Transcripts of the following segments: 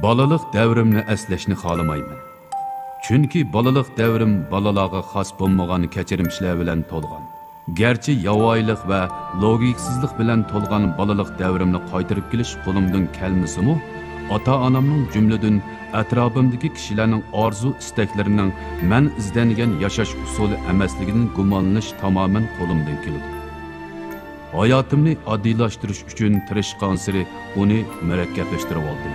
Balalık devrimni eslashni xohlamayman. Chunki balalık devrim balalarga xos bo'lmagan kechirimchilar bilan to'lgan. Gerçi yavoylik va logiksizlik bilan to'lgan balalık devrimni qaytarib kelish qo'limdan kelmasa-mu, ota-onamning jumladan atrofimdagi kishilarning orzu istaklarining men izlangan yashash usuli emasligidan gumonlanish tamoman qo'limdan keladi. Hayotimni oddiylashtirish uchun tirishgan sari uni murakkablashtirib oldim.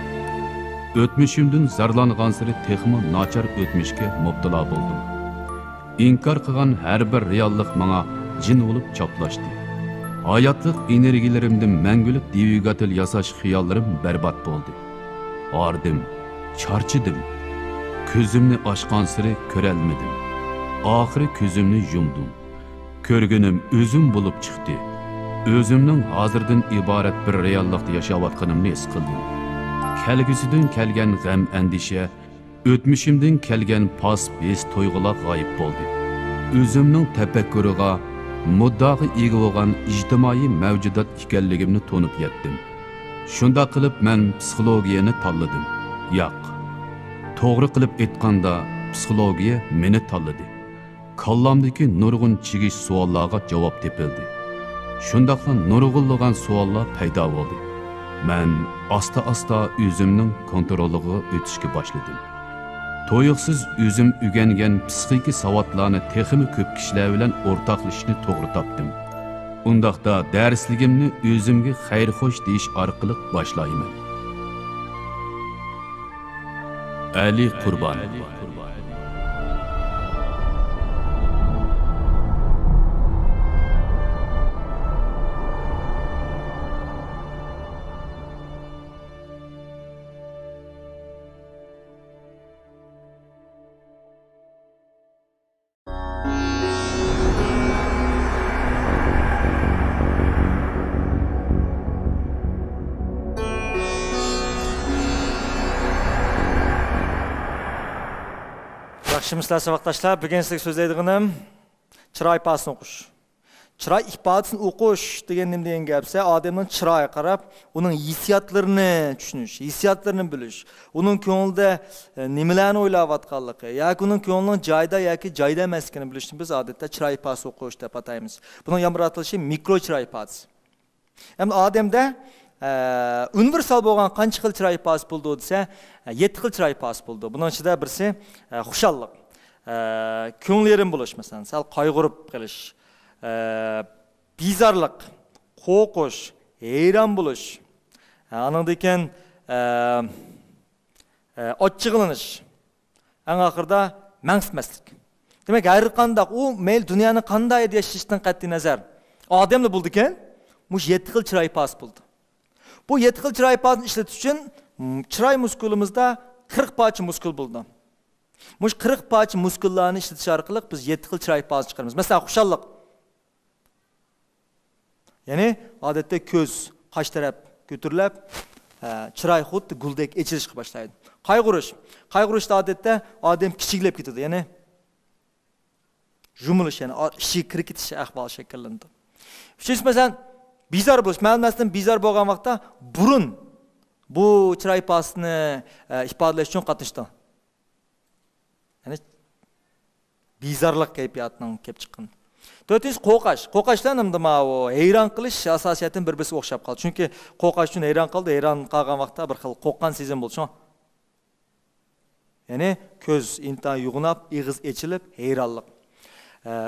O'tmishimdan zarlangan sari texmi nachar o'tmishga mubtalo bo'ldim. İnkar qilgan har bir reallik menga jin bo'lib choplashdi. Hayotlik energiyalarimdan mangulik dvigatel yasash xiyollarim barbod bo'ldi. Ardim, charchidim. Ko'zimni ochgan sari ko'rolmadim. Oxiri ko'zimni yumdim. Ko'rganim o'zim bo'lib chiqdi. O'zimning hozirdan iborat bir reallikda yashayotganimni his qildim. Kelgusidan kelgan g'am andisha, o'tmishimdan kelgan pas-pes to'yg'ular g'oyib bo'ldi. O'zimning tafakkuriga muddaga ega bo'lgan ijtimoiy mavjudot ekanligimni to'nib yetdim. Shunda qilib men psixologiyani tanladim. Yo'q. To'g'ri qilib aytganda psixologiya meni tanladi. Kallamdagi nurg'un chigish savollarga javob topildi. Shundaqla nurg'unlagan savollar paydo bo'ldi. Men asta-asta o'zimning kontroliga o'tishga boshladim. To'yiqsiz o'zim o'rgangan psixik savodlarni texmi ko'p kishilar bilan o'rtoqlashishni to'g'ri topdim. Undaqda darsligimni o'zimga xayrxo'sh deyish orqali boshlayman. Ali Qurbon. Yaxshimisiz vaqtdoshlar, bugun sizga so'zlaydiganim chiroy ifodasini o'qish. Chiroy ifodasini o'qish degan nima degan gapsa, odamning chiroyiga qarab, uning hissiyotlarini tushunish, hissiyotlarini bilish, uning ko'nglida nimalarni o'ylayotganligi yoki uning ko'nglining joyida yoki joyda emasligini bilishni biz odatda chiroy ifodasi o'qish deb ataymiz. Buning yamratilishi mikro chiroy ifodasi. Endi odamda universal bo'lgan qancha xil chiroy ifodasi bo'ldi desa, 7 xil chiroy ifodasi bo'ldi. Buning ichida birisi xushallik, ko'nglerim bo'lish, masalan, sal qayg'urib qilish, bizarlik, qo'rqish, hayron bo'lish, andan keyin ochchig'lanish, eng oxirida mansmaslik. Demak, har qanday u mel dunyoni qanday yashashdan qat'iy nazar odamda bo'ldi ekan, mush 7 xil chiroy ifodasi bo'ldi. Bu 7 xil chiroy ifodasini ishlatish uchun chiroy muskulimizda 40 parcha muskul bo'ldi. Mush 40 parcha muskullarni ishlatish orqali biz 7 xil chiroy ifodasi chiqaramiz. Masalan, xushallik. Ya'ni odatda ko'z, qosh taraf ko'tarilib, chiroy xuddi guldek echilishga boshlaydi. Qayg'urish. Qayg'urishda odatda odam kichiklab ketadi, ya'ni jumilish, ya'ni ishi kirib ketish ahvoli shakllandi. Uchinchisi masalan, bizar bo'lish. Ma'lumotdan bizar bo'lgan vaqtda burun bu chiroy ifodasini ifodalash uchun qatnashdi. Ya'ni bizarlik kayfiyatining kelib chiqqan. To'rtinchisi qo'rqash. Qo'rqashdan nima o hayron qilish asosiyatan bir-birisiga o'xshab qoldi. Chunki qo'rqash uchun hayron qildi, hayron qolgan vaqtda bir xil qo'rqqan sezim bo'ldi. Ya'ni ko'z intan yug'nab, ig'iz echilib, hayronlik.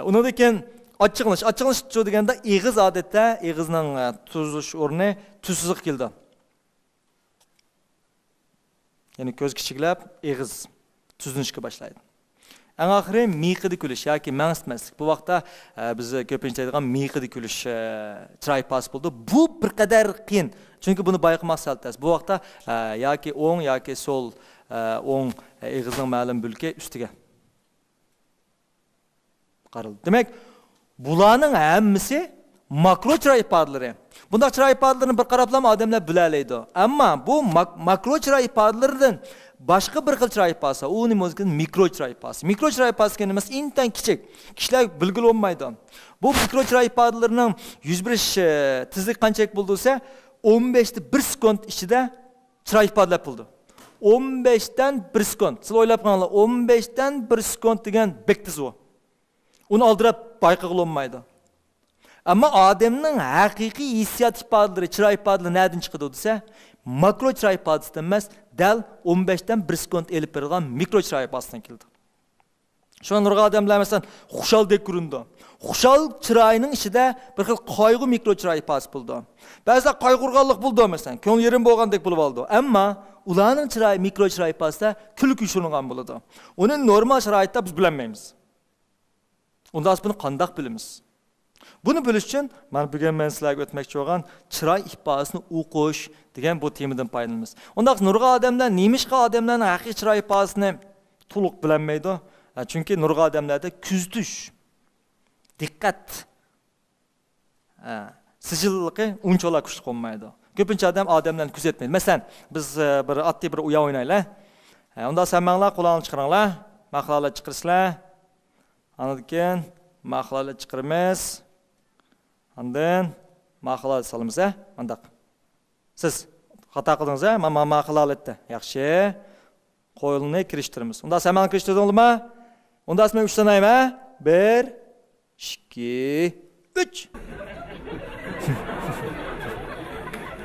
Undan keyin ochchig'lanish. Ochchig'lanish deganda ig'iz odatda ig'izning tuzilish o'rni tuzsiz keldi. Ya'ni ko'z kichiklab, ig'iz tuzlanishga boshlaydi. Eng oxiri miqida kulish yoki mansmaslik. Bu vaqtda biz ko'pincha aytadigan miqida kulish chiroy ifodasi bo'ldi. Bu bir qadar qiyin. Chunki buni bayqamoq saltas. Bu vaqtda yoki o'ng yoki so'l o'ng ig'izning ma'lum bo'lki ustiga qarildi. Demak, bularning hammasi makro chiroy ifodalari. Bunda chiroy ifodalarini bir qarablam odamlar bilalaydi. Ammo bu makro chiroy ifodalaridan başqa bir xil chiroy ifodasi, u nima o'ziga mikro chiroy ifodasi. Mikro chiroy ifodasi nimasi? Intan kichik. Kishilar bilgil olmaydi. Bu mikro chiroy ifodalarining yuz berish tezlik qanchalik bo'ldi desa, 15 ta 1 sekund ichida chiroy ifodalar bo'ldi. 15'ten 1 sekund. Siz o'ylab qaranglar, 15'ten 1 sekund degan bektiz u. Uni aldirab bayqag'il olmaydi. Ammo odamning haqiqiy hissiyot ifodalari, chiroy ifodalari nereden chiqadi desa, makro chiroy ifodasidan emas, dal 15'ten 1 sekund elib berilgan mikro chiroy ifodasidan keldi. Şu an nurg'a odamlar masalan xushaldek ko'rindi. Xushal chiroyning ichida bir xil qayg'u mikro chiroy ifodasi bo'ldi. Ba'zida qayg'urganlik bo'ldi masalan, ko'ngil yerim bo'lgandek bo'lib oldi. Ammo ularning chiroy mikro chiroy ifodasida kulki ushlangan bo'ladi. Uni normal sharoitda biz bilmaymiz. Unda biz buni qanday bilamiz? Buni bilish uchun men bugun sizlarga o'tmoqchi bo'lgan chiroy ifodasini o'qish degan bu temadan foydalanamiz. Unda nurg'a odamlar nemishqa odamlarning haqiqiy chiroy ifodasini to'liq bilmaydi. Çünkü nurg'a odamlarda kuzatish, diqqat, sijilliqi unchalik kuchli bo'lmaydi. Ko'pincha odamlarni kuzatmaydi. Masalan, biz bir oddiy bir o'yin o'ynaylik. Unda samanglar qo'llarni chiqaringlar, maqlalar chiqirsizlar. Andan keyin maqlalar chiqiramiz. Andan maqlalar solamiz, Andaq. Siz xato qildingiz, men maqlalar etdi. Yaxshi. Qo'lni kirishtiramiz. Unda samangni kirishtirdingizmi? Unda men 3 sanayman. 1 2 3.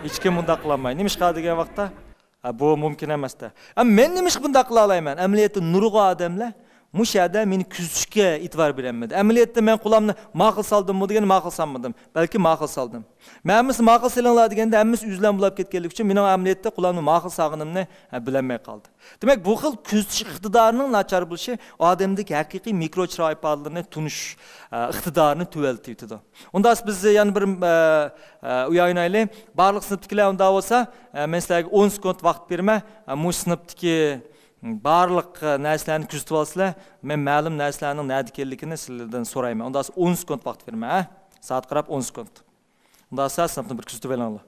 Hech kim bunda qilolmaydi. Nima ish qiladi degan vaqtda? Bu mumkin emasda. Men nima ish bunda qila olaman? Amaliyotda nurg'a odamlar mushada meni kuzatishga e'tibor bermaydi. Amaliyotda men qo'limni ma'qul soldimmi degan ma'qul solmadim. Balki ma'qul soldim. Menimiz ma'qul selinglar deganda hammasi uzlan bo'lib ketganlik uchun mening amaliyotda qo'limni ma'qul sog'inimni bilmay qoldi. Demak, bu xil kuzatish iqtidorining nachar bo'lishi odamdagi haqiqiy mikro chiroy ifodalarini tunish iqtidorini tuvaltiydi. Unda biz yana bir o'ynaylik. Barliq sinfdagilar unda bo'lsa, men sizlarga 10 sekund vaqt berma, bu sinfdagi barliq narsalarni kuzatib olsizlar, men ma'lum narsalarning nima ekanligini sizlardan so'rayman. Unda 10 sekund vaqt berma, soat qarab 10 sekund. Unda siz sinfni bir kuzatib olinglar.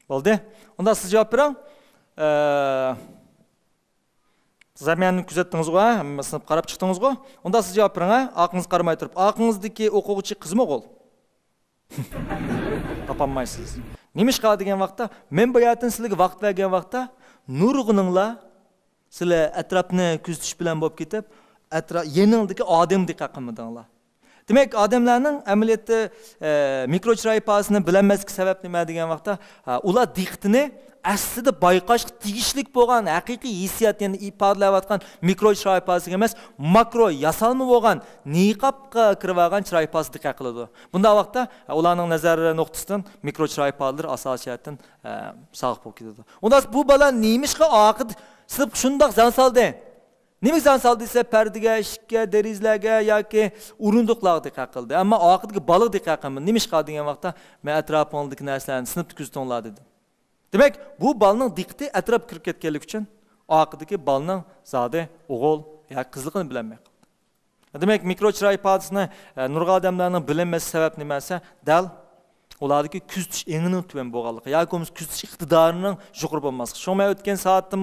Bo'ldi? Unda siz javob bering. Zamanni kuzatdingiz-ku, sinf qarab chiqdingiz-ku. Unda siz javob bering, aqlingiz qaramay turib. Aqlingizdagi o'quvchi qizmi o'g'il? Topolmaysiz. Nima ish qiladi degan vaqtda, men bu hayotni sizlarga vaqt bergan vaqtda nurg'uninglar sizlar atrofni kuzatish bilan bo'lib ketib, yenildagi odam diqqat qilmadinglar. Demak, odamlarning amaliyotda mikro chiroy ifodasini bilmaslik sabab nima degan vaqtda, ular diqqatini aslida bayqashga tegishlik bo'lgan haqiqiy hissiyotni ifodalayotgan mikro chiroy ifodasiga emas, makro yasalma bo'lgan niqobga kirib olgan chiroy ifodasiga diqqat qiladi. Bunda vaqtda ularning nazar nuqtasidan mikro chiroy ifodalar asosiyatdan sog'ib bo'lib ketadi. Unda bu bola nemishqa oqid sinf shundoq zan soldi. Nima zan soldi desa, pardiga, eshikka, derizlarga yoki o'rindiqlarga diqqat qildi. Ammo oqidga bola diqqat qilmadi. Nima ish qildi degan vaqtda men atrofimdagi narsalarni sinfda kuzatinglar dedi. Demak, bu balning diqqati atrof kirib ketganlik uchun oqidagi balning zodi o'g'il yoki qizligini bilmay qoldi. Demak, mikro chiroy ifodasini nurg'a odamlarning bilmasi sabab nima desa, dal ulardagi kuzatish engining tuvan bo'lganligi yoki kuzatish iqtidorining yuqori bo'lmasligi. Shomay o'tgan soatda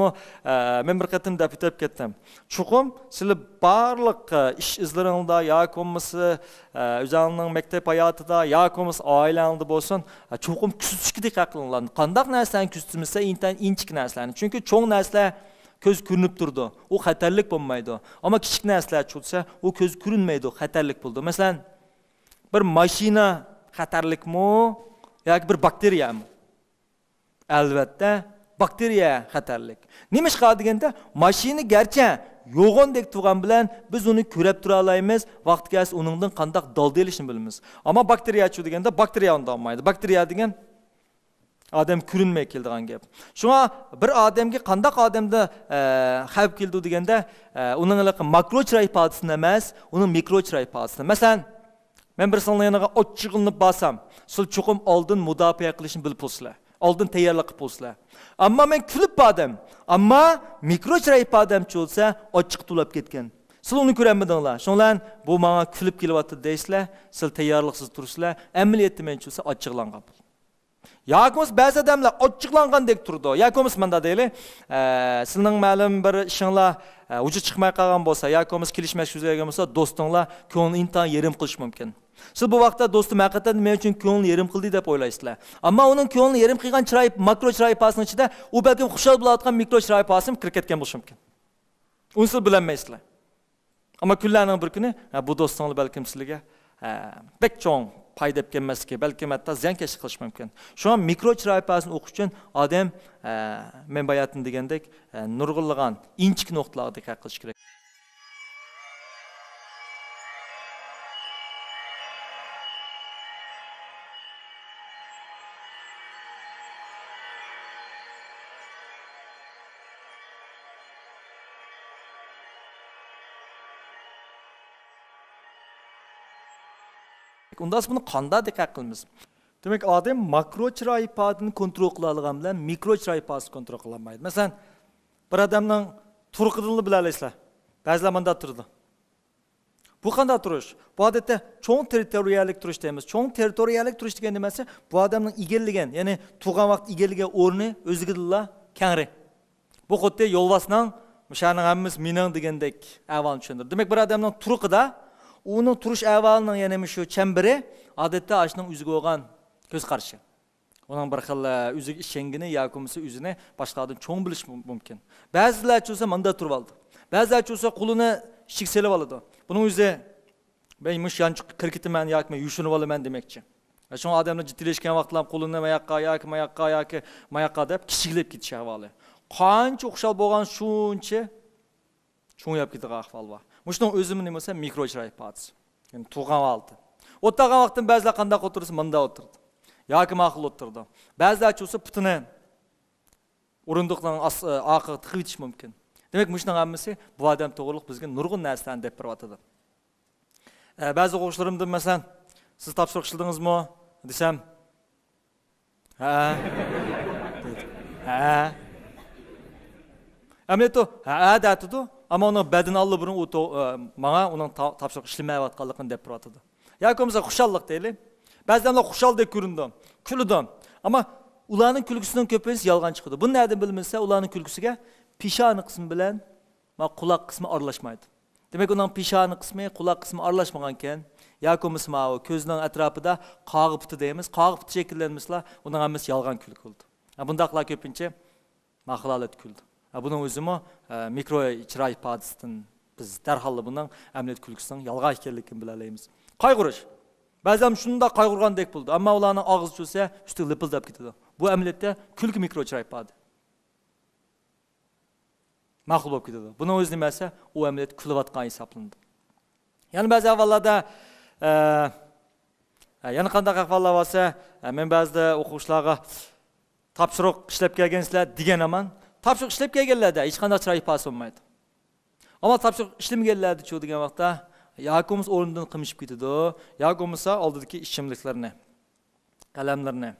men bir qatim deb o'tib ketdim. Chuqum sizlar barliq ish izlaringizda yoki bo'lmasa o'zingizning maktab hayotida yoki bo'lmasa oilangizda bo'lsin, chuqum kuzatishga diqqat qilinglar. Qanday narsalarni kuzatimizsa, inchik narsalarni. Chunki cho'ng narsalar ko'z ko'rinib turdi. U xatarlik bo'lmaydi. Ammo kichik narsalar cho'tsa, u ko'z ko'rinmaydi, xatarlik bo'ldi. Masalan, bir mashina xatarlikmi yoki bir bakteriyami? Albatta, bakteriya xatarlik. Nima ish qiladi deganda, mashina garchi yo'g'ondek turgan bilan biz uni ko'rib tura olamiz, vaqtga uningdan qanday dalda elishni bilamiz. Ammo bakteriyachi deganda bakteriya unday olmaydi. Bakteriya degan odam ko'rinmay keldigan gap. Shunga bir odamga qanday odamda xavf keldi deganda, uning makro chiroy ifodasini emas, uning mikro chiroy ifodasini. Masalan, men bir sonli yanaga ochiqilib basam, sil chuqum oldin mudofaa qilishni bilib bo'lsizlar. Oldin tayyorlik qilib bo'lsizlar. Ammo men kulib badim. Ammo mikro chiroy ifodamchi bo'lsa, ochiq to'lab ketgan. Sil uni ko'rmadinglar. Shundan bu menga kulib kelyapti deysizlar, sil tayyorliksiz tursizlar. Amaliyotda men bo'lsa ochiqlangan. Yoki ba'zi odamlar ochiqlangandek turdi. Yoki manda deyli, sizning ma'lum bir ishinglar vujud chiqmay qolgan bo'lsa, yoki kelishmoq yuzagan bo'lsa, do'stinglar ko'ngilni intan yerim qilish mumkin. Siz bu vaqtda do'stim haqiqatan men uchun ko'ngilni yerim qildi deb o'ylaysizlar. Ammo uning ko'ngilni yerim qilgan chiroy, makro chiroy pasining ichida u balkim xushal bo'layotgan mikro chiroy pasim kirib ketgan bo'lishi mumkin. Uni siz bilolmaysizlar. Ammo kunlarning bir kuni bu do'stinglar balkim sizlarga bek cho'ng payda kelmasligi, balki hatto ziyonkashlik qilish mumkin. Shu ham mikro chiroy pasini o'qish uchun odam men bayatim degandek nurg'unlagan inchik nuqtalarga diqqat qilish kerak. Undan bunu qanday diqqat qilamiz? Demak, odam makro chiroy ifodatini kontrol qila olgan bilan mikro chiroy ifodasini kontrol qila olmaydi. Masalan, bir odamning turqidini bilasizlar. Ba'zilar menda turdi. Bu qanday turish? Bu odatda cho'ng territoriyalik turish deymiz. Cho'ng territoriyalik turish degan nimasi? Bu odamning egallagan, ya'ni tug'an vaqt egallagan o'rni o'zigidilla kengri. Bu xuddi yo'lbosning o'shaning hammasi mening degandek avval tushundir. Demak, bir odamning turqida uning turish avvalining yana shu chembiri odatda ashning o'ziga bo'lgan ko'z qarashi. Uning bir xil o'ziga ishongini yoki o'zini boshqalardan cho'ng bilish mumkin. Ba'zilar bo'lsa menda turib oldi. Ba'zilar bo'lsa qo'lini ishga selib oladi. Buning o'zi men mush yanchiq kirkitaman yoki yushunib olaman demoqchi. Shu odamlar jiddilashgan vaqtlar qo'lini mayoqqa deb kichiklab ketish ahvoli. Qancha o'xshab bo'lgan shuncha cho'ngab ketgan ahvol bor. Muştun özümün neyse mikro chiroy ifodasi. Yani tug'an oldi. O'tgan vaqtda ba'zilar qanday o'tirsa, menda o'tirdi. Yoki ma'qul o'tirdi. Ba'zilar bo'lsa putini o'rindiqdan oqiga tiqib etish mumkin. Demak, mushning hammasi bu odam to'g'riliq bizga nurg'un narsalarni deb beryotdi. Ba'zi o'quvchilarimdan masalan, siz topshiriq ishladingizmi desam, ha. Amleto, ha da'tdi. Ama onun bedeni allı burun bana onun tapşırık işlemeyevatkallıkını dep bıratıdı. Ya komsa kuşallık değil. Bazılarında kuşal de göründüm, külüdüm. Ama ulanın külgüsünün köpeğiniz yalgan çıkıyordu. Bunu nereden bilmezse ulanın külgüsüge pişanı kısmı bilen kulak kısmı arlaşmaydı. Demek onun pişanı kısmı kulak kısmı arlaşmaganken ya komsa o közünün etrafında kağı pıtı deyimiz. Kağı pıtı şekillenmişler onun hamısı yalgan külgü oldu. Bundaklar köpünce mahalalet küldü. Bunun özümü mikro chiroy ifodasidan biz darhol bundan amniyat kulgisining yalg'on ekanligini bilalaymiz. Qayg'urish. Ba'zan shunda qayg'urgandek bo'ldi, ammo ularning og'iz cho'sa, usti lipildab ketadi. Bu amaliyotda kulgi mikro chiroy ifodasi. Ma'qul bo'lib ketadi. Buning o'zi nimasi? U amaliyot kulayotgan hisoblanadi. Ya'ni ba'zi avvallarda yana qanday ahvollar bo'lsa, men ba'zida o'quvchilarga topshiriq ishlab kelgansizlar degan Tapşırık işlep gelirlerdi, hiç qanday chiroy ifodasi olmaydi. Ama tapşırık işlemaganlardi chu degan vaqtda yoki o'rnidan qimishib ketadi, yoki bo'lmasa oldidagi ichimliklarni, qalamlarni,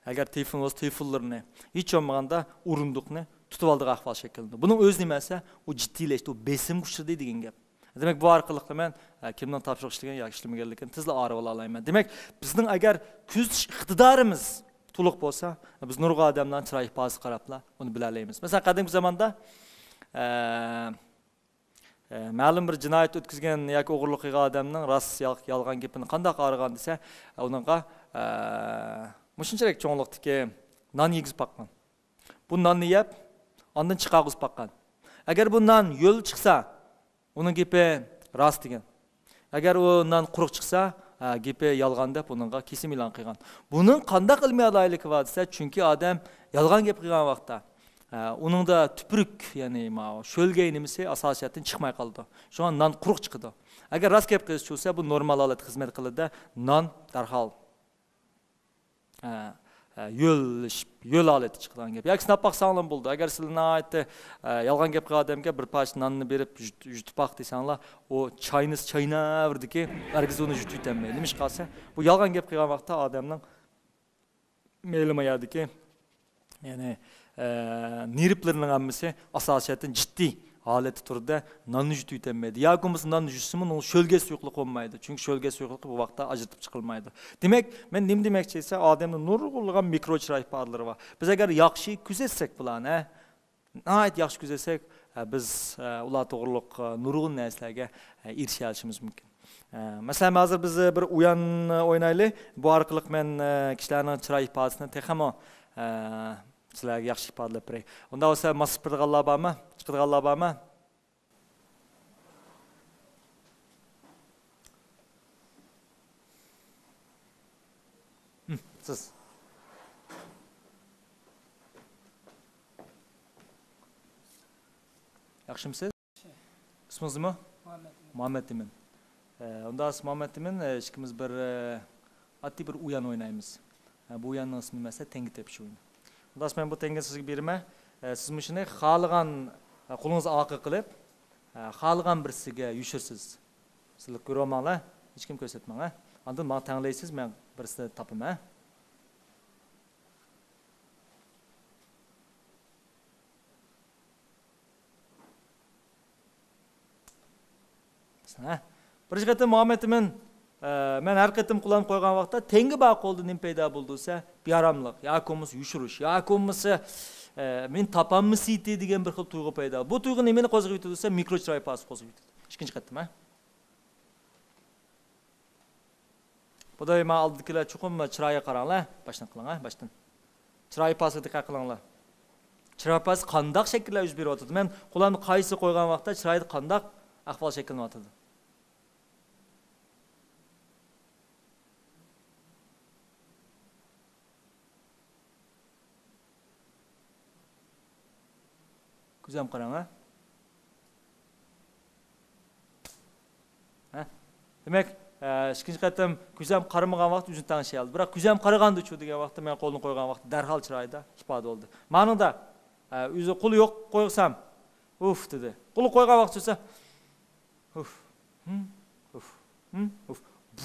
agar telefon bo'lsa telefonlarni, hech bo'lmaganda o'rindiqni tutib oldigan ahvol shakllanadi. Buning o'zi nimasi? U jiddiylashdi, u besim kuchtirdi degan gap. Demak, bu orqali men kimdan tapşırık ishlagan yoki ishlamaganligini tezla a'rib ola olmayman. Demak, bizning agar kuzatish iqtidorimiz to'liq bo'lsa, biz nurg'un odamlarning chiroy ifodasi qarabla uni bilalaymiz. Masalan, qadimgi zamonda ma'lum bir jinoyat o'tkazgan yoki o'g'irlik qilgan odamning rost yolg'on gapini qanday qaragan desa, uningga mushunchalik cho'nglikdagi non yegizib baqqan. Bu nonni yeb, ondan chiqarg'izib baqqan. Agar bu non yo'l chiqsa, uning gapi rost degan. Agar u non quruq chiqsa, gapi yolg'on deb uningga kesim e'lon qilgan. Buning qanday ilmiy aloyligi bor desa, chunki odam yolg'on gap qilgan vaqtda uningda tupuruk, ya'ni sho'lgay nimasi asosiyatdan chiqmay qoldi. Shu an non quruq chiqdi. Agar rost gap qilish bo'lsa, bu normal holat xizmat qiladi. Non darhol yo'l holati chiqqan gap. Yoki sinab baqsanglar bo'ldi. Agar sizlarni aytdi, yolg'on gap qilgan odamga bir parcha nonni berib yutib baq desanglar, o chaynavrdiki, hargiz uni yutib yetolmaydi. Nima ish qilsa, bu yolg'on gap qilgan vaqtda odamning me'limayadiki, ya'ni nervlarining hammasi asosiyatdan jiddiy haleti turda nanni jutup yetemmeydi. Ya bo'lmasa nanni jutsumun, ol şölge suyuqluq olmaydı. Çünkü şölge suyuqluqi bu vaqtda ajratib chiqilmaydi. Demek, men nim demoqchi esa, odamning nurg'ulg'an mikro chiroy ifodalari bor. Biz agar yaxshi kuzatsak bularni, nihoyat yaxshi kuzatsak, biz ular to'g'riliq nurg'un narsalarga erisha olishimiz mumkin. Masalan, hozir biz bir uyan o'ynaylik. Bu orqali men kishilarning chiroy ifodasini texmo sizlarga yaxshi ifodalab beray. Unda bo'lsa, masib qilganlar bormi? Chiqadiganlar bormi? Siz. Yaxshimisiz? İsmingiz nima? Muhammad Emin. Unda Muhammad Emin, ikimiz bir oddiy bir uyan o'ynaymiz. Bu uyanning ismi esa tengi tepish o'yini. Unda men bu tengi sizga beraman. Siz shuni xohlagan qo'lingizni oqa qilib, xohlagan birisiga yushirsiz. Sizlar ko'rolmanglar, hech kim ko'rsatmang, ha. Ondan menga tanglaysiz, men birisini topaman. Birinchi qatim Muhammad Emin, men har qatim qo'llanib qo'ygan vaqtda tengi bor qo'lda nim paydo bo'ldi desa, bearamlik, yoki bo'lmasa yushirish, yoki bo'lmasa men topammisiti degan bir xil tuyg'u paydo. Bu tuyg'u nimani qo'zg'ab yetadi desa, mikro chiroy pas qo'zg'ab yetadi. Ikkinchi qatim, ha. Bu da men oldikilar chuqur chiroyga qaranglar, boshdan qiling, ha, boshdan. Chiroy pasiga diqqat qilinglar. Chiroy pas qandoq shakllar yuz beryapti? Men qo'lni qaysi qo'ygan vaqtda chiroyda qandoq ahvol shakllanyapti? Kuzam qarang, ha? Ha? Demak, ikkinchi qatim kuzam qaramagan vaqt o'zini tanishib oldi. Biroq kuzam qaraganda-chu degan vaqtda men qo'lni qo'ygan vaqt darhol chiroyda ifoda bo'ldi. Ma'noda o'zi qo'li yo'q qo'ysam, uf dedi. Qo'li qo'ygan vaqt esa uf.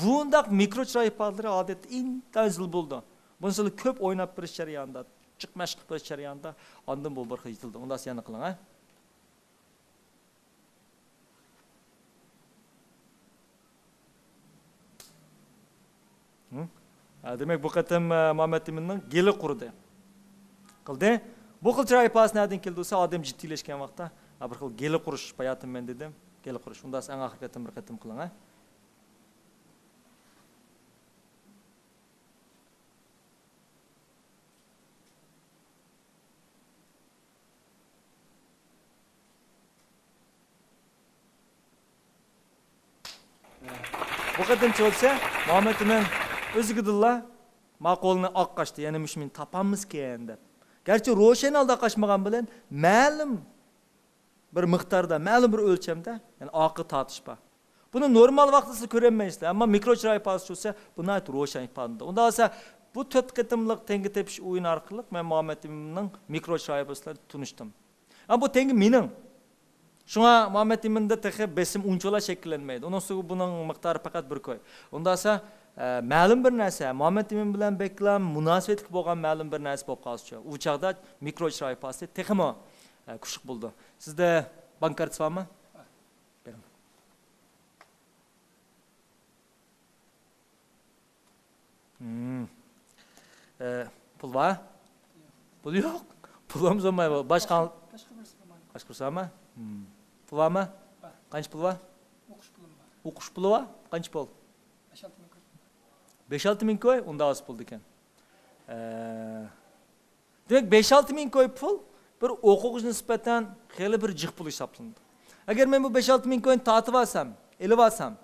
Bundaq mikro chiroy ifodalari odatda intenzil bo'ldi. Bunisilar ko'p o'ynab birish jarayonida, chiqmash qilib birish jarayonida ondan bu bir xil yetildi. Unda yana qiling, ha? Demek bu qatim Muhammad Eminning geli qurdi. Qildi. Bu xil chiroy ifodasi nereden keldi desa, odam jiddiylashgan vaqtda bir xil geli qurish bayatim men dedim. Geli qurish. Unda eng oxirgi qatim bir qatim qiling, ha? Bu qatim bo'lsa, Muhammad Emin o'zigidilla maqolni oqqashdi, ya'ni mushmin topamizken deb. Gerçi ro'shan holda qochmagan bilan ma'lum bir miqdorda, ma'lum bir o'lchamda, ya'ni oqi tortish bor. Buni normal vaqtida ko'rolmaysizlar, ammo mikro chiroy ifodasi bo'lsa, buni ayt ro'shan ifodada. Unda bo'lsa, bu 4 qatimliq tengi tepish o'yini orqali men Muhammad Eminning mikro chiroy ifodasiga tunishdim. Ammo bu tengi mening. Şuna Muhammad Emin'de tehe besim uncholar shakllanmaydi. Onun ustiga buning miqdori faqat bir koy. Unda esa ma'lum bir narsa, Muhammad Emin bilan beklam munosabatli bo'lgan ma'lum bir narsa bo'lib qolsa, u chaqda mikro chiroy ifodasi texmo kuchli bo'ldi. Sizda bank kartasi bormi? Bering. Pul var? Pul yo'q. Pulimiz olmay, boshqa birisi Pul var mı? Kaç pul var? O'qish pulim bor. O'qish puli var? Kaç pul? 5-6 ming ko'y. 5-6 ming ko'y, unda oz pul ekan. Demek 5-6 ming ko'y pul bir o'quvchi nisbatan xeyli bir jiq pul hisoblanadi. Agar men bu 5-6 ming ko'yni tatib olsam, elib olsam,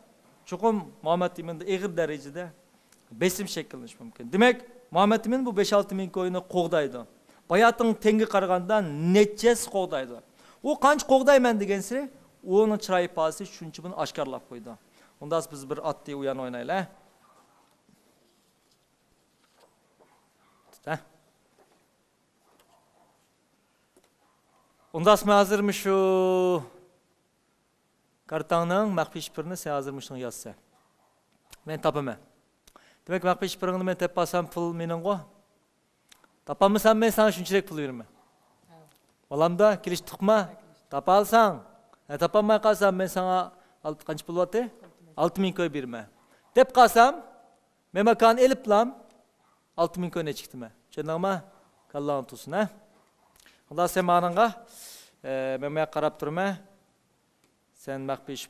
chuqur Muhammad Eminda eg'ir darajada besim shakllanishi mumkin. Demak, Muhammad Emin bu 5-6 ming ko'yni qo'g'daydi. Bayatning tengi qaraganda nechasi qo'g'daydi. O qancha qo'g'dayman degansiri, o'ning chiroy ifodasi shuncha buni oshkorlab qo'ydi. Unda biz bir oddiy uyan o'ynaylik. Ha? Unda men hozirmi shu kartangning maxfiy shifrini sen hozirmi shuni yozsa. Men topaman. Demak, maxfiy shifrini men topsam pul meningmi? Topolmasam men sana shunchalik pul beraman. Olamda kelishdik mi? Tapalsan. Tapamay kalsam ben sana kaç pul vatı? 6000 koy birme. Dep kalsam men makan eliplam 6000 koy ne çıktı mı? Çönama Allah'ın tutsun ha. Allah sen mananga men maya qarap turma. Sen makpiş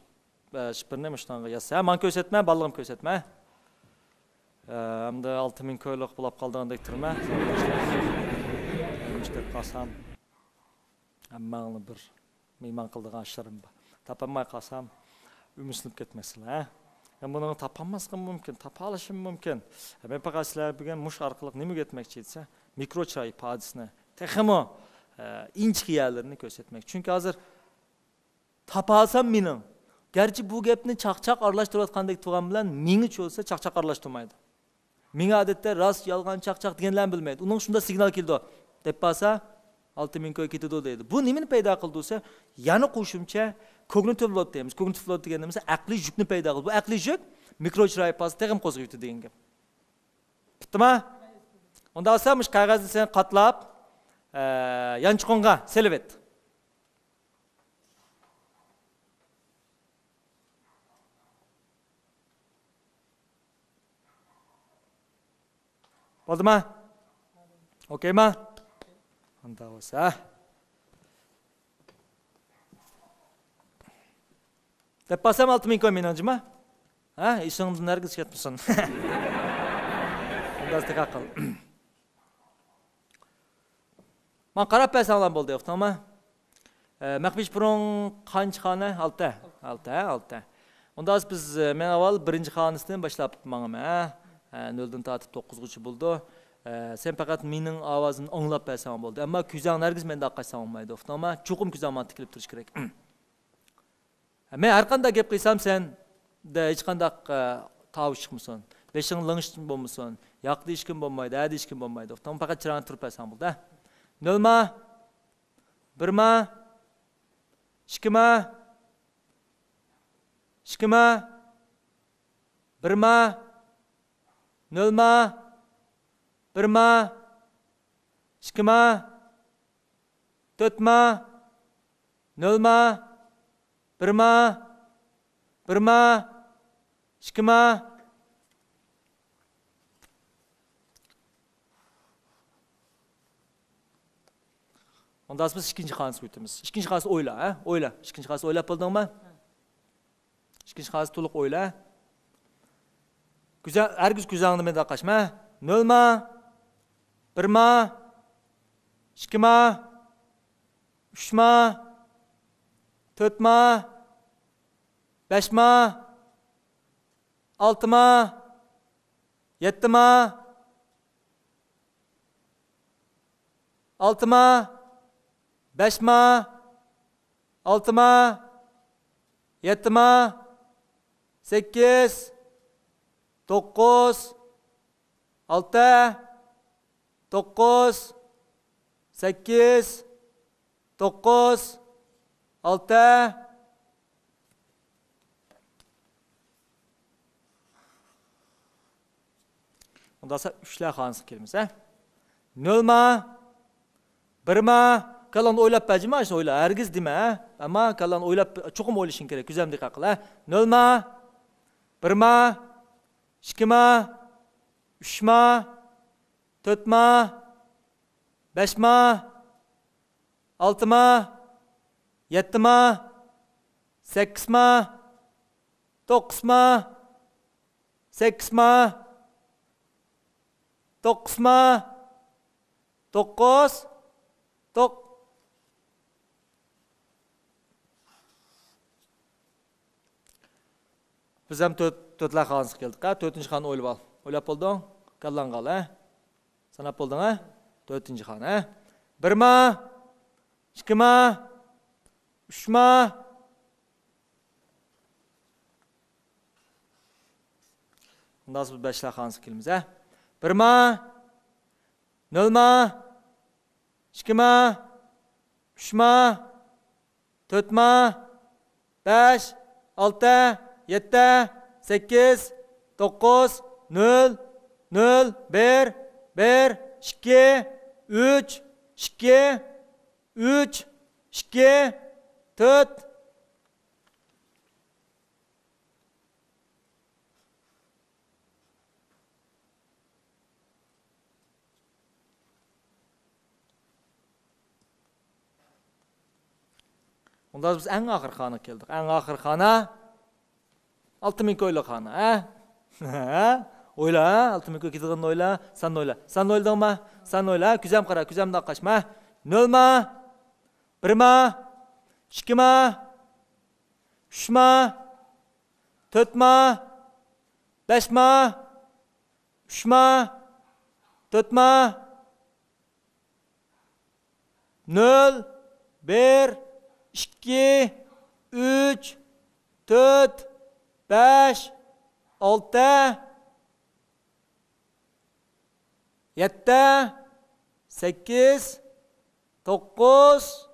şıpırne müştanga yasa. Man kösetme, balığım kösetme. Hem de 6000 koyluk bulap kaldığındaki turma. İşte kalsam Ammağını bir meyman kıldığın aşırım. Tapamay kalsam ümüsünüp ketmesin. Ben bunu tapamazsın mümkün, tapa alışım mümkün. Ben fakat sizler bugün muş arkalık nemi getmekçi etse, mikro çay padisine, tekimi inçki yerlerini göstermek. Çünkü hazır tapa alsam minin. Gerçi bu gepni çak arlaştırıyotgandek tuğan bilen mini çolsa çak arlaştırmaydı. Mini adette rast, yalgan, çak degenlerini bilmeydi. Onun şunda signal keldi o. Dep basa 6000 koy ketidi deydi. Bu nemini payda kıldıysa, yanı qo'shimcha kognitiv load deymiz. Kognitiv load deganimiz aqliy yukni payda qildi. Bu aqliy yuk mikro chiroy pasi tegim qo'zg'aydi degan gap. Bittimi? Unda olsamish qog'ozni sen qatlab, yanchiqonga selib et. Bo'ldimi? Okeymi? Unda olsa deb basam 6000 koy menajma. Ishingizdan nargiz ketmasin. Unda aql. Men qarab bersanlar bo'ldi, to'g'rimi? Maqbish burun qancha xona? 6. Unda biz men avval birinchi xonasidan boshlab mangam, 0dan tortib 9gacha bo'ldi. Sen fakat mening ovozimni anglab bersang bo'ldi. Ammo kuzang nargiz menda qachsan olmaydi. To'g'rimi? Chuqum kuzangman tikilib turish kerak. Men har qanday gap qilsam sen de hech qanday tovush chiqmasin. Beshing lingishtin bo'lmasin. Yoqdi ishkim bo'lmaydi, hadi ishkim bo'lmaydi. To'g'rimi? Faqat chiroyli turib bersang bo'ldi. Nolma, birma, ikkima, birma, nolma, birma, ikkima, to'rtma, nolma, birma, ikkima, Ondan sonra biz ikinci xonasiga o'tamiz. İkinci xonasi o'yla, o'yla. İkinci xonasi o'ylab bo'ldingmi? İkinci xonasi to'liq o'yla. Güzel, hergiz güzelini menda qaşma. Nolma, birma, ikkima, uchma, to'rtma, beshma, oltima, yettima, oltima, beshma, oltima, yettima, 8, 9, 6, 9, 8, 9, 6. Ondan sonra üçler xonasiga kelamiz, Nolma, birma, kalan o'ylab bajima, shuni o'yla, hargiz dema, ammo kalan o'ylab cho'qim o'ylashing kerak, kuzam diqqat qil, Nolma, birma, ikkima, uchma, to'rtma, beshma, oltima, yettima, sakkizma, to'qqizma, to'qqiz, biz ham to'rtlar xonasiga keldik. To'rtinchi xona o'ylab ol. O'ylab bo'lding? Kallang qol, Sanab bo'lding, To'rtinchi xona, birma, ikkima, uchma, undan so'ng beshlar xonasiga kelamiz, birma, nolma, ikkima, uchma, to'rtma, 5, 6, 7, 8, 9, 0, 0, 1, 1, 2, 3, 2, 3, 2, 4, Onda biz en ahir xana keldik. En ahir xana 6000 koylu xana, ha? Oyla, ha? 6000 koy gidiğin oyla, sen oyla. Sen oydun mu? Sen oyla, küzem qara, küzemden qaçma. Nol ma? 1 ma? 2 ma? 3 ma? 4 ma? 5 ma? 3 ma? 4 ma? 0 1 2 3 4 5 6 7 8 9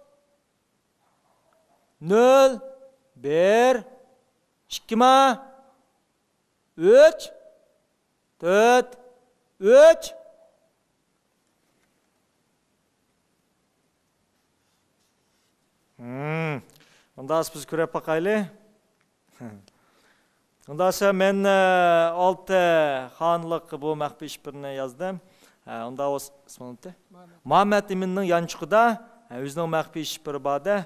0 1 2 ma 3 4 3 Onda biz көріп бақайлы. Onda men 6 xanlıq bu məxfi işbirini yazdım. Onda o ismini Muhammed Emin'nin yançıqıda özünün məxfi işbiri badı.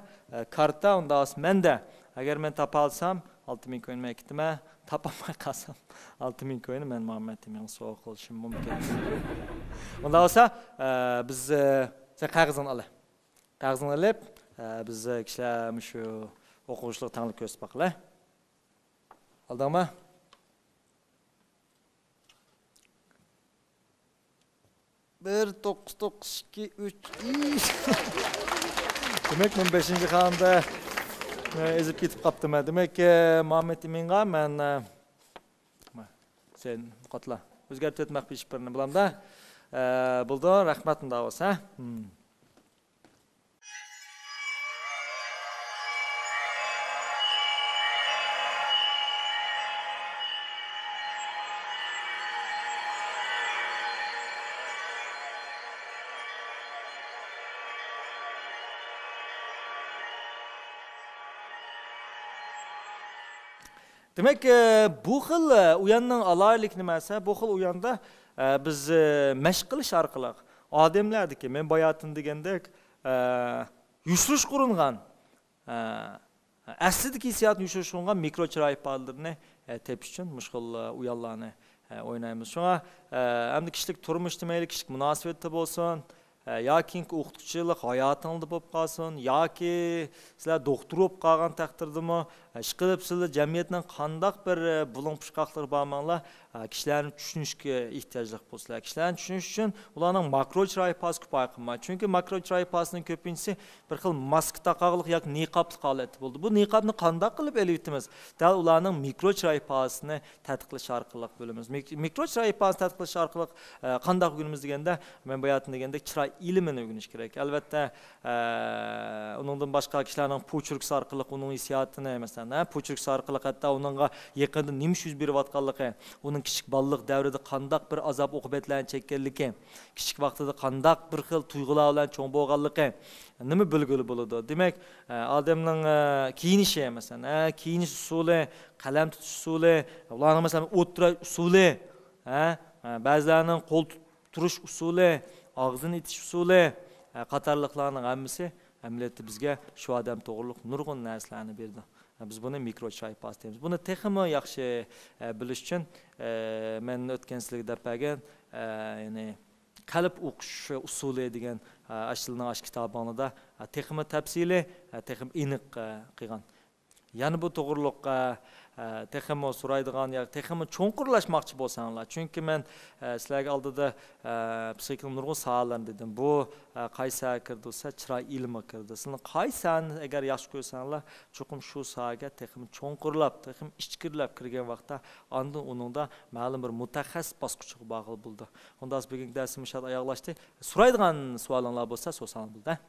Karta onda men de. Eğer men tapa alsam 6000 koyun məkitime. Tapamay qalsam 6000 koyunu men Muhammed Emin'in soğuk oluşum mümkün. Onda olsa biz sen qağızını alı. Qağızını alıp biz kişiler şu okuyuşluk tanılık gösterip bakıla. Aldın mı? Bir, 9, 9, 2, 3, Demek ben 5. xanada ezip ketip kaptım. Demek Muhammed Emin'ga men sen qatla. Özgert etmek bir işbirini bulam da. Buldun, rahmetin da olsa. Demek bu xil uyanның alaylik nimasi, bu xil uyanda biz məşq qilish arqılıq adamlardiki men bayatın degandek yuşuruş qurunğan aslidiki hissiyatını yuşuruş qurunğan mikro chiroy ifodalarını tepish uchun mushkul uyanlarni o'ynaymiz. Şuna hamda kishilik turmush demayli, kishilik munosabatda bo'lsin, yoki o'qituvchilik hayotingizda bo'lib qolsin, yoki sizlar doktor bo'lib qolgan taqdirdami, ish qilib sizlar jamiyatning qandaq bir bulung-pushqoqlari bormanglar, kishilarni tushunishga ehtiyojli bo'lsalar. Kishilarni tushunish uchun ularning makro chiroy ifodasi kifoya qilmaydi. Chunki makro chiroy ifodasining ko'pinchisi bir xil maska taqoqliq yoki niqoblik holati bo'ldi. Bu niqobni qandaq qilib elitimiz? Dal ularning mikro chiroy ifodasini tadqiqlash orqali bo'lamiz. Mikro chiroy ifodasini tadqiqlash orqali qandaq o'rganamiz deganda, men bu yerda deganda chiroy ilmini o'rganish kerak. Albatta, uningdan boshqa kishilarning pochurkisi orqali uning hissiyotini, masalan, pochurkisi orqali hatto uningga yaqinda nima yuz berayotganligi, uning kichik balliq davrida qandaq bir azob uqubatlarni chekkanligi, kichik vaqtida qandaq bir xil tuyg'ular bilan cho'ng bo'lganligi nima bilgili bo'ladi. Demak, odamning kiyinishi, masalan, kiyinish usuli, qalam tutish usuli, ularning masalan o'tirish usuli, ba'zilarning qo'l turish usuli, og'zini itish usuli, qatorliqlarning hammasi amaliyotda bizga shu odam to'g'riliq nurg'un narsalarni berdi. Biz buni mikro chiroy ifodasi deymiz. Buni texmi yaxshi bilish uchun men o'tgan sizlarga deb bergan, ya'ni qalb o'qish usuli degan ashilning ash kitobida texmi tafsili, texmi aniq qilgan. Ya'ni bu to'g'riliqqa texmi so'raydigan yoki texmi cho'nqurlashmoqchi bo'lsanglar, chunki men sizlarga oldida psixologik nurg'un savollarni dedim. Bu qaysi kirdi-sa, chiroy ilmi kirdi. Sizlar qaysini agar yaxshi ko'rsanglar, cho'qim shu sohaga texmi cho'nqurlab, texmi ichkirlab kirgan vaqtda ondan uningda ma'lum bir mutaxassis bosqichiga bog'liq bo'ldi. Unda biz bugungi darsimiz shart oyoqlashdi. So'raydigan savollar bo'lsa, so'rasanglar bo'ldi.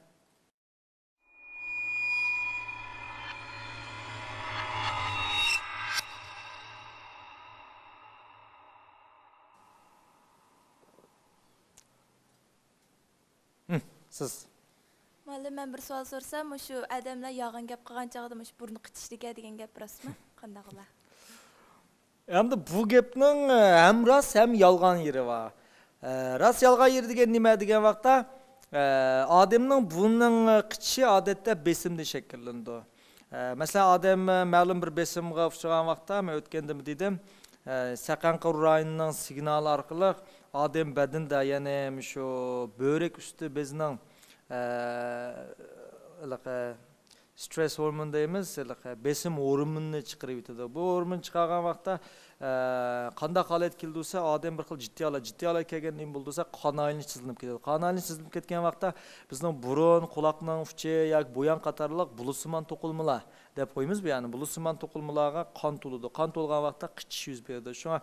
Siz. Malum men bir savol so'rsam, shu odamlar yog'in gap qilgan chog'da shu burni qitishdiga degan gap rostmi? Qanday qiladi? Endi bu gapning ham rost, ham yolg'on yeri bor. Rost yolg'on yeri degan nima degan vaqtda, odamning burnining qitishi odatda besimda shakllanadi. Mesela odam ma'lum bir besimga uchragan vaqtda men o'tganda dedim, Saqqanqur rayonining signali orqali odam badanda, ya'ni shu börek usti bizning stress hormon deymiz, besim hormonini chiqarib yetadi. Bu hormon chiqargan vaqtda qanday holat keldiysa, odam bir xil jiddiy holat kelgan nima bo'ldiysa, qon aylanishi tizilib ketadi. Qon aylanishi tizilib ketgan vaqtda bizning burun, quloqning uchi yoki bo'yan qatorliq bulusimon to'qilmalar deb qo'yamiz bu, ya'ni bulusimon to'qilmalarga qon to'ladi. Qon to'lgan vaqtda qichish yuz beradi. Shunga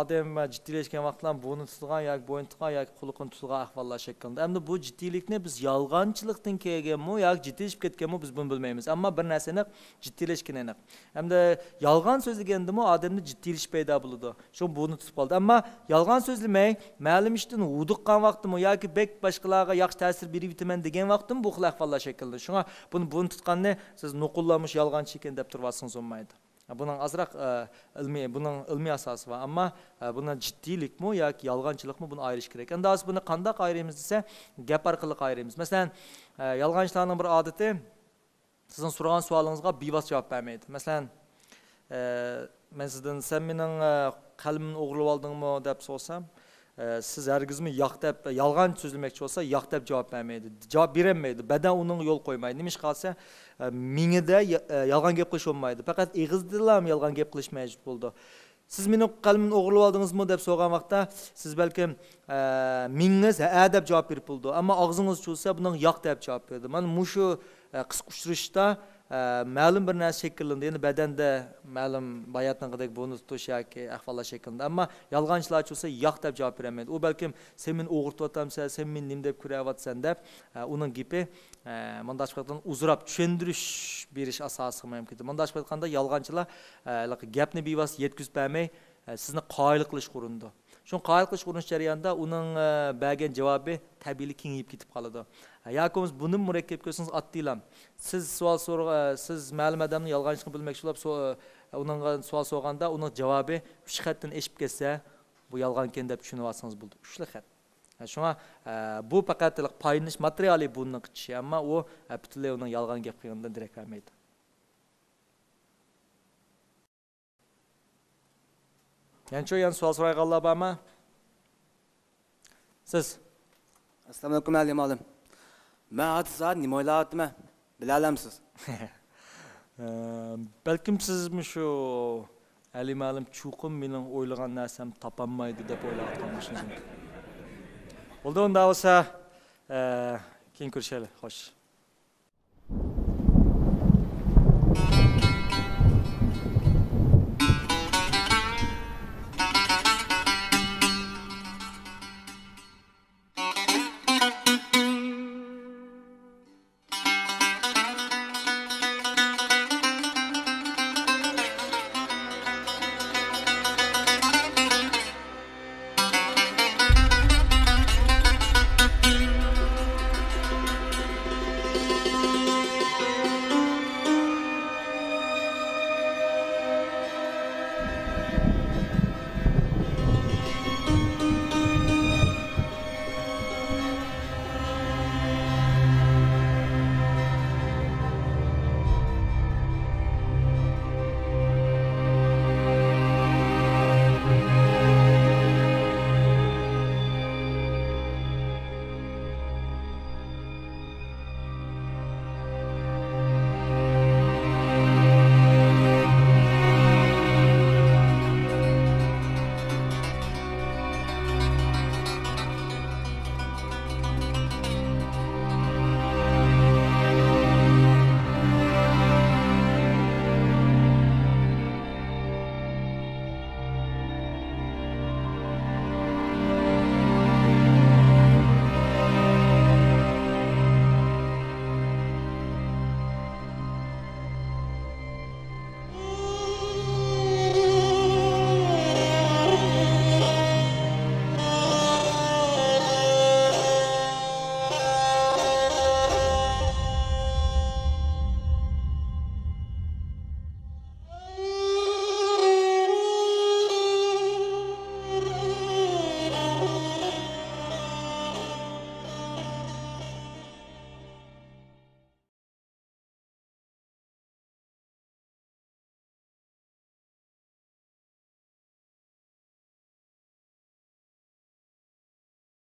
odam jiddiylashgan vaqtlar bo'yni tutilgan yoki bo'yin tutilgan yoki quloqni tutilgan ahvollar shakllanadi. Endi bu jiddiylikni biz yolg'onchilikdan kelganmi yoki jiddiyashib ketganmi biz bunu bilmaymiz. Ammo bir narsani jiddiylashgan aniq. Hamda yolg'on so'zlagandimi odamda jiddiylish paydo bo'ladi. Shu buni tutib qoldi. Ammo yolg'on so'zlamay, ma'lum ishdan udiqqan vaqtimi yoki bek boshqalarga yaxshi ta'sir beribman degan vaqtim bu xil ahvollar shakllanadi. Shunga buni tutganni siz nuqullamış yolg'onchi ekan deb turvasingiz bo'lmaydi. Bunun azroq ilmiy asosi bor, ammo bundan jiddiylikmi yoki yolg'onchilikmi buni ayirish kerak. Endi hozir buni qanday ayiramiz desa, gap orqali ayiramiz. Masalan, yolg'onchilarning bir odati sizning so'ragan savolingizga bevosita javob bermaydi. Masalan, men sizdan sen mening qalbimni o'g'irlab oldingmi deb so'rasam, siz hargizmi yo'q deb yolg'on so'zlamoqchi bo'lsa, yo'q deb javob bermaydi. Javob berolmaydi. Badan uning yo'l qo'ymaydi. Nima ish qilsa, mingida yolg'on gap qilish olmaydi. Faqat eg'izdilar yolg'on gap qilish majbur bo'ldi. Siz mening qalbimni o'g'irlab oldingizmi deb so'ragan vaqtda siz balkim mingiz ha deb javob berib bo'ldi. Ammo og'zingiz cho'lsa, buning yo'q deb javob berdi. Mana mushu qisqa uchrashda ma'lum bir narsa shakllandi. Ya'ni badanda ma'lum bayatningdek buni tutish yoki ahvollar shakllandi. Ammo yolg'onchilar bo'lsa yo'q deb javob bermaydi. U balkim sen meni o'g'irtib sen meni nim deb ko'ryapsan deb uning gapi bunday qilib uzrab tushuntirish berish asosi mumkin. Bunday qilib aytganda yolg'onchilar gapni bevosita yetkazib bermay sizni qoyil qilish urindi. Shu qoyil qilish urinish jarayonida uning bergan javobi tabiiy kengayib ketib qoladi. Yoki buni murakkab ko'rsangiz oddiy. Siz siz ma'lum odamning yolg'onchiligini bilmoqchi bo'lib, uningga savol so'raganda uning javobi 3 xatdan eshib ketsa, bu yolg'on ekan deb tushunib olsangiz bo'ldi. 3 xat. Shunga bu faqat paylash materiali bunning qichishi, ammo u butunlay uning yolg'on gap qilganidan direkt bo'lmaydi. Yani savol so'raganlar bormi? Siz. Assalomu alaykum alim olim. Men hozir nima o'ylayapman? Bila olamsiz? Balkim sizmi shu alim olim chuqum mening o'ylagan narsam topolmaydi deb o'ylayotganingiz mumkin. Bo'ldi, unda bo'lsa keyin ko'rishaylik. Xo'sh.